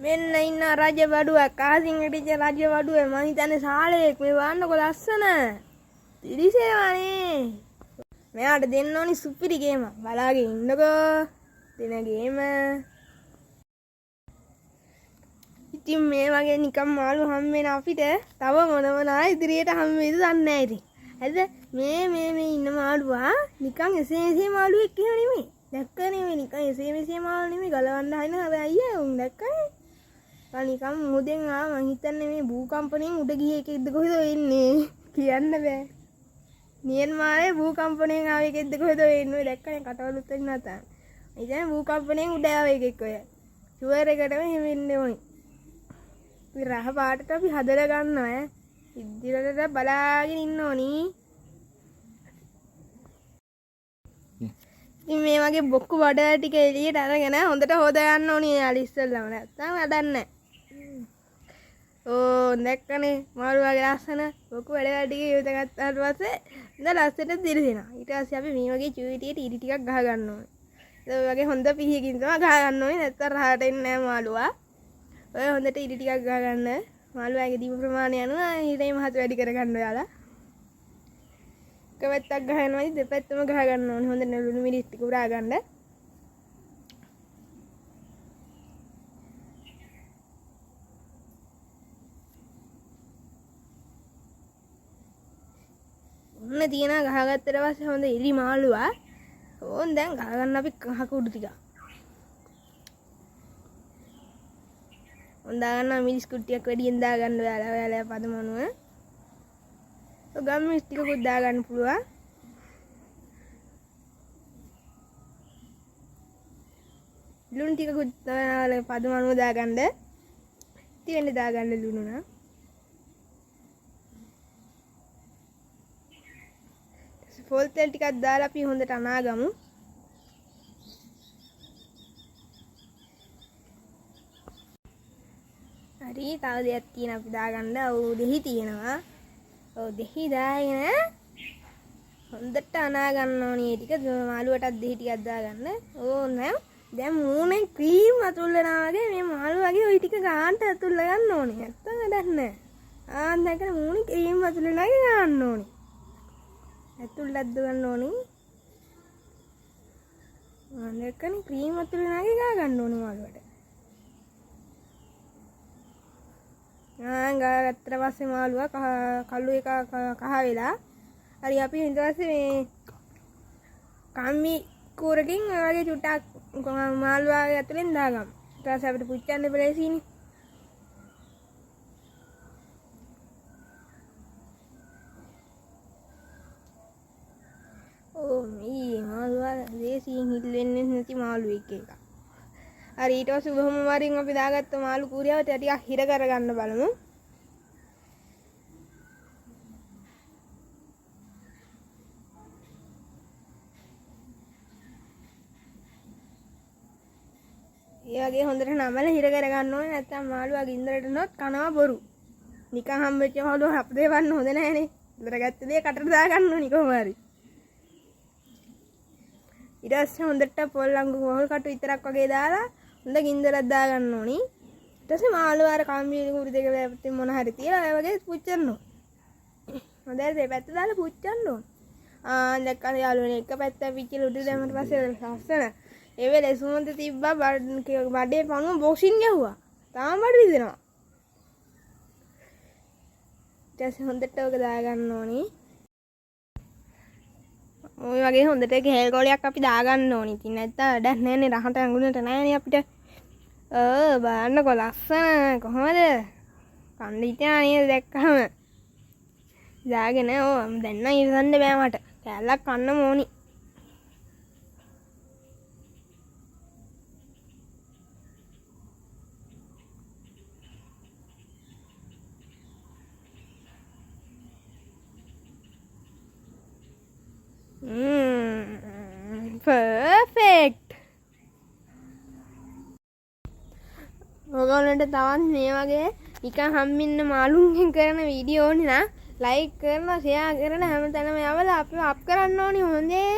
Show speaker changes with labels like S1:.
S1: මෙන්න ඉන්න රජවඩුවක් කාසින් හිටිච්ච රජවඩුවේ මං හිතන්නේ සාලේක් මේ වන්නකො ලස්සන තිරිසේවනේ මෙයාට දෙන්න ඕනි සුපිරි ගේම බලාගෙන ඉන්නකෝ දෙන ගේම ඉතින් මේ වගේ නිකම් මාළු හම් වෙන අපිට තව මොනම නා ඉදිරියට හම් වෙයිද දන්නේ නැහැ ඉතින් හරිද මේ ඉන්න මාළුවා නිකන් එසේ මාළුවෙක් එහෙම නෙමෙයි දැක්කනේ මේ නිකන් එසේ මාළු නෙමෙයි ගලවන්න හයින හැබැයි අයියා උන් දැක්කනේ නිකම් මුදෙන් ආ මං හිතන්නේ මේ භූකම්පණයෙන් උඩ ගිය එකෙක්ද කොහෙද ඉන්නේ කියන්න බෑ නියන්මාරේ භූකම්පණයෙන් ආව එකෙක්ද කොහෙද ඉන්නේ දැක්කනේ කටවලුත් වෙන්න නැතා ඉතින් භූකම්පණයෙන් උඩ ආව එකෙක් ඔය ෂුවර් එකටම එහෙම ඉන්නේ ඕනි අපි රහ පාටට අපි හදලා ගන්නවා ඈ ඉදිරියට බලාගෙන ඉන්න ඕනි ඉතින් මේ වගේ බොක්කු බඩ ටික එළියට අරගෙන හොඳට හොද ගන්න ඕනි යාලි ඉස්සෙල්ලාම නැත්තම් වැඩක් නැහැ ඕ දැක්කනේ මාළුවාගේ ලස්සන බොක්කු වැඩ ටික යොද ගත්තාට පස්සේ ඉඳ ලස්සට දිරිනවා ඊට පස්සේ අපි මේ වගේ චුවිටියට ඉරි ටිකක් ගහ ගන්න ඕනේ ඒ වගේ හොඳ පිහියකින් තමයි ගහ ගන්න ඕනේ නැත්තම් රහට එන්නේ නැහැ මාළුවා ඔය හොඳට ඉරි ටිකක් ගහ ගන්න මාළුවාගේ දීප ප්‍රමාණය අනුව ඊටේ මහත් වැඩි කර ගන්න ඔයාලා කවත්තක් ගහනවා දෙපැත්තම ගහ ගන්න ඕනේ හොඳ ලුණු මිරිස් ටික උරා ගන්න ඔන්න තියනා ගහගත්තට පස්සේ හොඳ ඉරි මාළුවා ඕන් දැන් ගහ ගන්න අපි කහ කුඩු ටික ඔන්න දාගන්න මිරිස් කුට්ටියක් වැඩියෙන් දාගන්න ඔයාලා පදමනුව ගම් මිරිස් ටිකකුත් දාගන්න පුළුවන් ලුණු ටිකකුත් පදමනුව දාගන්න තියෙන්න දාගන්න ලුණු නා පොල් තෙල් ටිකක් දාලා අපි හොඳට අනාගමු හරි තව දෙයක් තියෙනවා අපි දාගන්න ඔව් දෙහි තියෙනවා ඔව් දෙහි දාගෙන හොඳට අනා ගන්න ඕනේ ටික මාළුවටත් දෙහි ටිකක් දාගන්න ඕන දැන් මූණේ ක්‍රීම් අතුල්ලනවා වගේ මේ මාළුවාගේ ওই ටික ගාන්ට අතුල්ල ගන්න ඕනේ නැත්තම් වැඩක් නැහැ දැන් මූණේ ක්‍රීම් අතුල්ලනවා ගන්න ඕනේ ඇතුළත් ගන්න ඕනේ දැක්කනේ ක්‍රීම් අතුල්ලනවා ගා ගන්න ඕනේ මාළුවට ගාගත්තට පස්සේ මාළුවා කළු එක කහ වෙලා හරි අපි ඊට පස්සේ මේ කම්මි කූරකින් වගේ චුට්ටක් මාළුවාගේ ඇතුලෙන් දාගමු ඊට පස්සේ අපිට පුච්චන්න බලේසිනේ ඕ මේ මාළුවා දේශීන් හිල්ලෙන්නේ නැති මාළුවෙක් එක හරි ඊට පස්සේ බොහොම වරින් අපි දාගත්ත මාළු කූරියවට ටිකක් හිර කරගන්න බලමු ඒ වගේ හොඳට නමල හිර කරගන්න ඕනේ නැත්නම් මාළුවා ගින්දරට නොත් කනවා බොරු නිකන් හම්බෙච්ච මාළුවා අප දෙවන්න හොඳ නැහනේ ඉතර ගත්ත දේ කටට දාගන්න ඕනි කොහොම හරි ඊට පස්සේ හොඳට පොල් ලඟු මොහොල් කටු විතරක් වගේ දාලා හොඳ ගින්දරක් දාගන්න ඕනි ඊට පස්සේ මාළුවා අර කම්බි කුරු දෙක පැත්තේ මොන හරි තියලා ඒ වගේ පුච්චන්න ඕන හොඳට දෙපැත්ත දාලා පුච්චන්න ඕන දැක්කද යාළුවනේ එක පැත්ත පිච්චිලා උඩ දැම්මට පස්සේ ලස්සන ඒ වෙලේ සුමන්ත තිබ්බා බඩේ පණුව බොක්සින් ගැහුවා තාම බඩ රිදෙනවා ඊට පස්සේ හොඳට ඔක දාගන්න ඕනි ඔය වගේ හොඳට කෑල් ගෝලයක් අපි දාගන්න ඕනි. ඉතින් නැත්නම් වැඩක් නැන්නේ රහට අඟුනට නැන්නේ අපිට. බලන්නකො ලස්සන කොහමද? කන්න හිටියා නේද දැක්කම. දාගෙන දැන් නම් ඉවසන්න බෑ මට. කෑල්ලක් කන්නම ඕනි. perfect ඔයගොල්ලන්ට තවත් මේ වගේ නිකන් හම්බින්න මාළුන්ගෙන් කරන වීඩියෝ ඕනේ නම් ලයික් කරලා ෂෙයා කරලා හැමතැනම යවලා අපිව අප් කරන්න ඕනේ හොඳේ